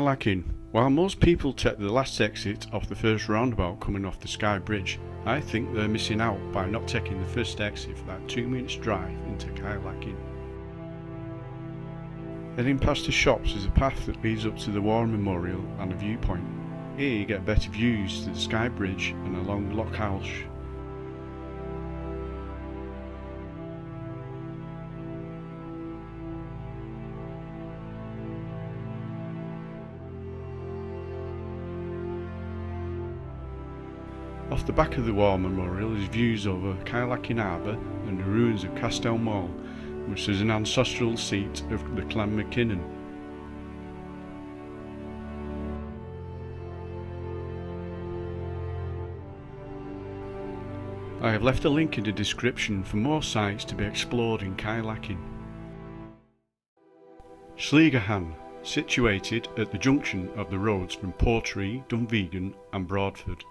Kyleakin. While most people take the last exit off the first roundabout coming off the Skye Bridge, I think they're missing out by not taking the first exit for that 2 minutes drive into Kyleakin. Heading past the shops is a path that leads up to the War Memorial and a viewpoint. Here you get better views to the Skye Bridge and along Loch Alsh. Off the back of the War Memorial is views over Kyleakin harbour and the ruins of Caisteal Maol, which is an ancestral seat of the clan MacKinnon. I have left a link in the description for more sites to be explored in Kyleakin. Sligachan, situated at the junction of the roads from Portree, Dunvegan and Broadford.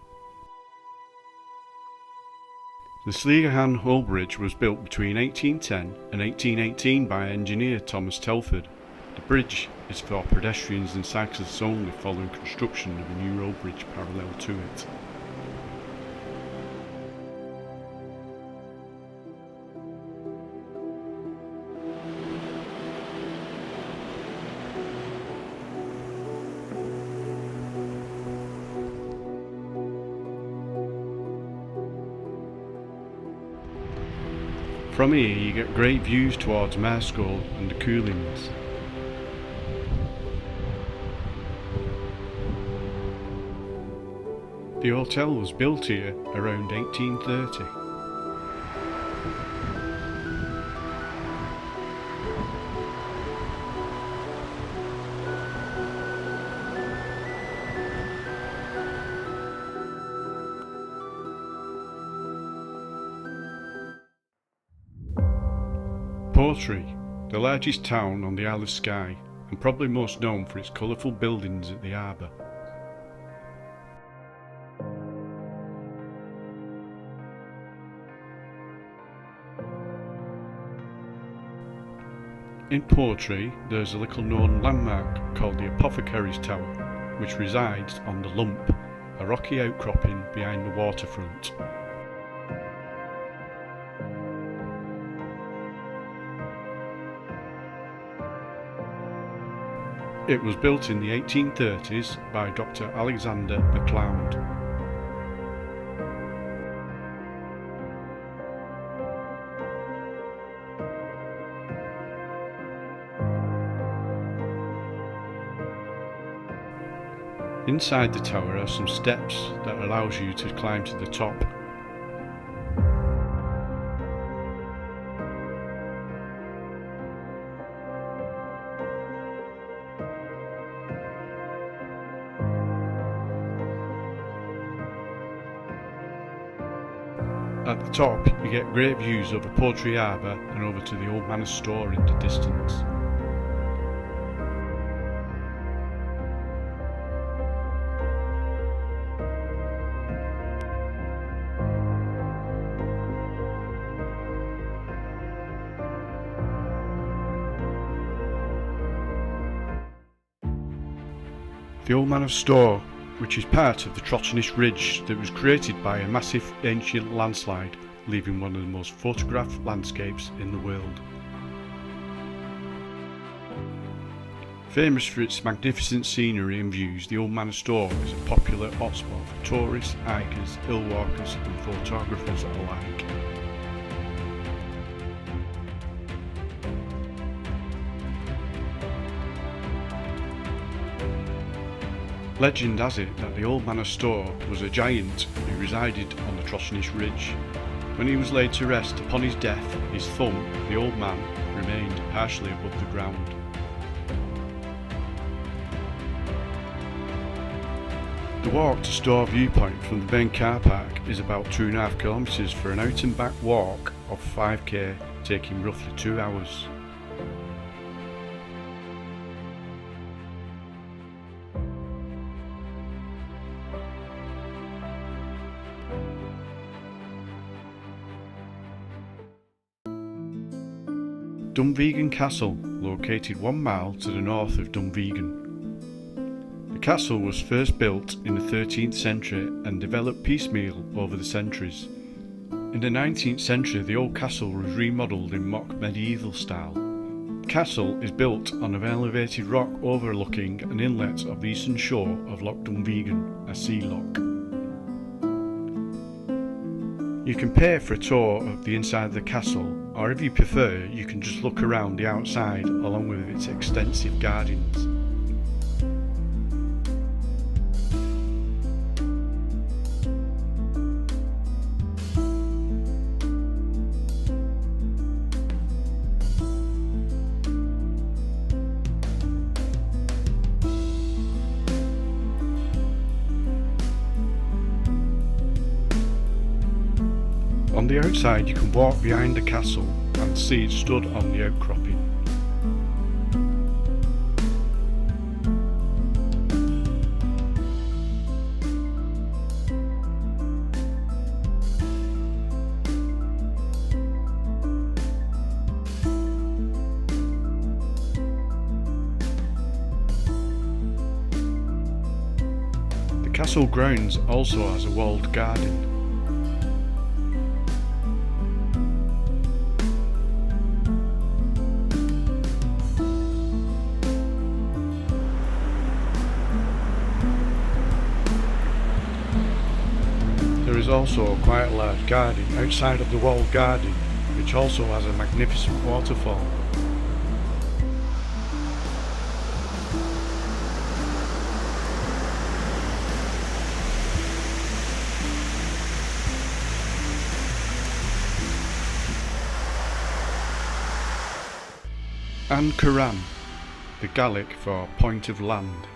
The Sligachan Old Bridge was built between 1810 and 1818 by engineer Thomas Telford. The bridge is for pedestrians and cyclists only, following construction of a new road bridge parallel to it. From here you get great views towards Marescole and the Coolings. The hotel was built here around 1830. Portree, the largest town on the Isle of Skye, and probably most known for its colourful buildings at the harbour. In Portree there is a little known landmark called the Apothecary's Tower, which resides on the Lump, a rocky outcropping behind the waterfront. It was built in the 1830s by Dr. Alexander MacDonald. Inside the tower are some steps that allows you to climb to the top. At the top you get great views over Portree harbour and over to the Old Man of Storr in the distance. The Old Man of Storr, which is part of the Trotternish Ridge that was created by a massive ancient landslide, leaving one of the most photographed landscapes in the world. Famous for its magnificent scenery and views, the Old Man of Storr is a popular hotspot for tourists, hikers, hill walkers and photographers alike. Legend has it that the Old Man of Storr was a giant who resided on the Trotternish Ridge. When he was laid to rest, upon his death, his thumb, the old man, remained partially above the ground. The walk to Storr Viewpoint from the main car park is about 2.5 kilometres for an out and back walk of 5k, taking roughly 2 hours. Dunvegan Castle, located 1 mile to the north of Dunvegan. castle was first built in the 13th century and developed piecemeal over the centuries. In the 19th century, the old castle was remodelled in mock medieval style. The castle is built on an elevated rock overlooking an inlet of the eastern shore of Loch Dunvegan, a sea loch. You can pay for a tour of the inside of the castle, or if you prefer, you can just look around the outside along with its extensive gardens. On the outside you can walk behind the castle and see it stood on the outcropping. The castle grounds also has a walled garden. There is also a quite large garden outside of the walled garden, which also has a magnificent waterfall. And Corran, the Gaelic for point of land.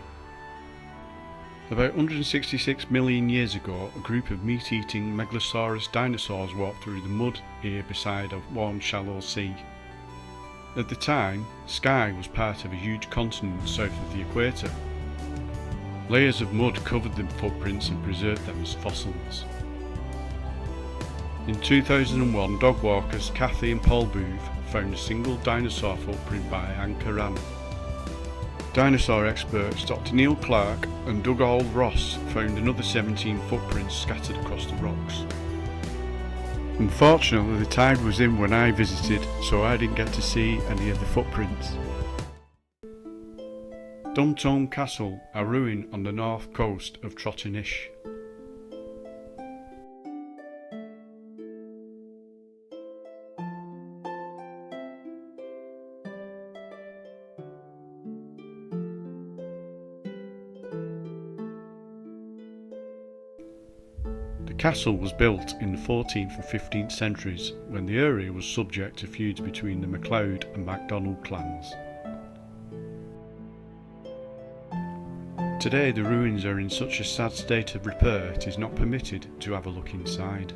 About 166 million years ago, a group of meat-eating Megalosaurus dinosaurs walked through the mud here beside a warm shallow sea. At the time, Skye was part of a huge continent south of the equator. Layers of mud covered the footprints and preserved them as fossils. In 2001, dog walkers Cathy and Paul Booth found a single dinosaur footprint by Corran. Dinosaur experts Dr. Neil Clark and Doug Hall Ross found another 17 footprints scattered across the rocks. Unfortunately, the tide was in when I visited, so I didn't get to see any of the footprints. Duntulm Castle, a ruin on the north coast of Trotternish. The castle was built in the 14th and 15th centuries when the area was subject to feuds between the MacLeod and MacDonald clans. Today the ruins are in such a sad state of repair it is not permitted to have a look inside.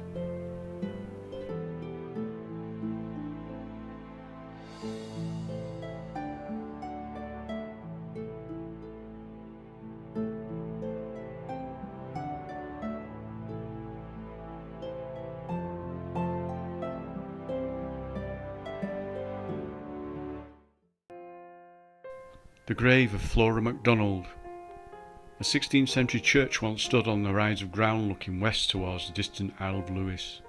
The grave of Flora MacDonald. A 16th century church once stood on the rise of ground looking west towards the distant Isle of Lewis.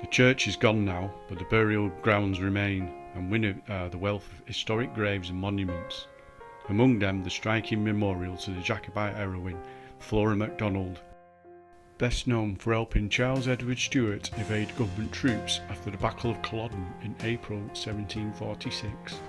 The church is gone now, but the burial grounds remain, and with it the wealth of historic graves and monuments, among them the striking memorial to the Jacobite heroine Flora MacDonald, best known for helping Charles Edward Stuart evade government troops after the Battle of Culloden in April 1746.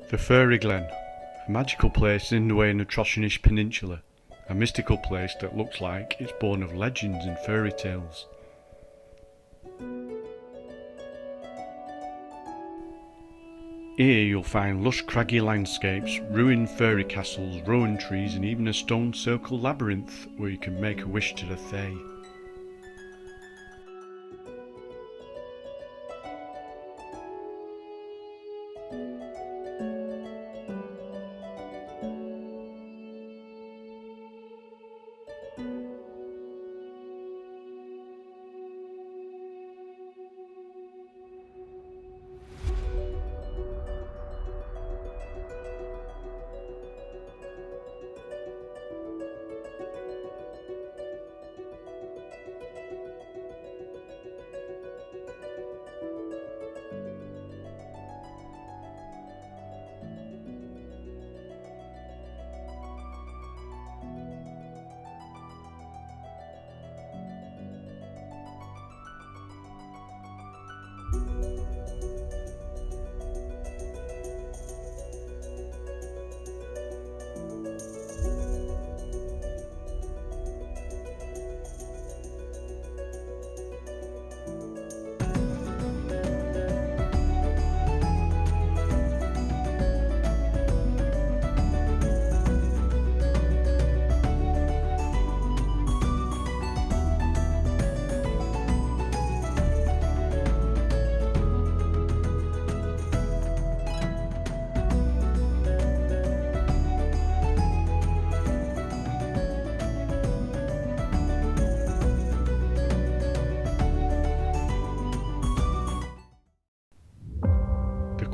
The Fairy Glen, a magical place in the way in the Trotternish Peninsula, a mystical place that looks like it's born of legends and fairy tales. Here you'll find lush craggy landscapes, ruined fairy castles, rowan trees and even a stone circle labyrinth where you can make a wish to the Fae.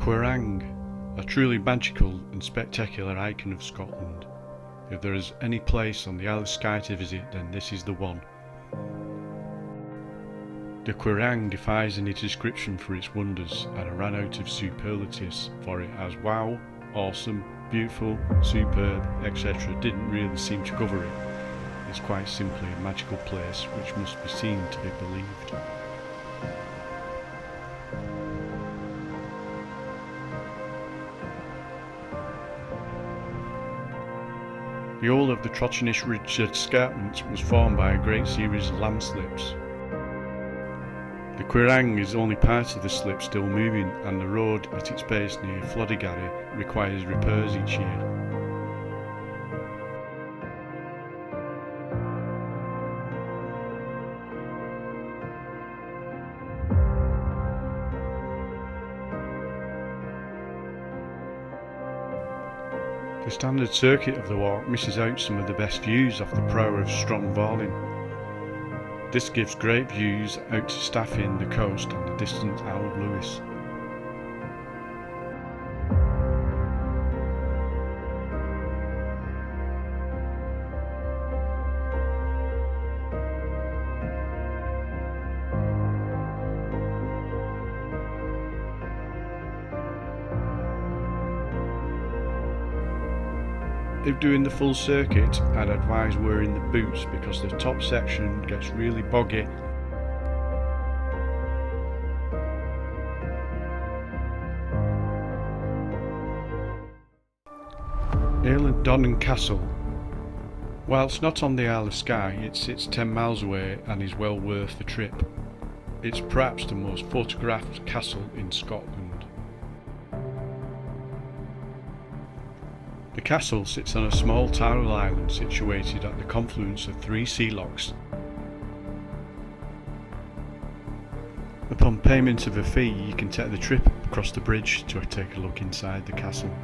Quiraing, a truly magical and spectacular icon of Scotland. If there is any place on the Isle of Skye to visit, then this is the one. The Quiraing defies any description for its wonders, and I ran out of superlatives for it, as wow, awesome, beautiful, superb, etc. didn't really seem to cover it. It's quite simply a magical place which must be seen to be believed. The whole of the Trotchinish Ridge escarpment was formed by a great series of landslips. The Quiraing is only part of the slip still moving, and the road at its base near Fairy requires repairs each year. The standard circuit of the walk misses out some of the best views off the prow of Strongvalin. This gives great views out to Staffin, the coast, and the distant Isle of Lewis. If doing the full circuit, I'd advise wearing the boots because the top section gets really boggy. Dunvegan Castle. Whilst not on the Isle of Skye, it sits 10 miles away and is well worth the trip. It's perhaps the most photographed castle in Scotland. The castle sits on a small tidal island situated at the confluence of 3 sea lochs. Upon payment of a fee, you can take the trip across the bridge to take a look inside the castle.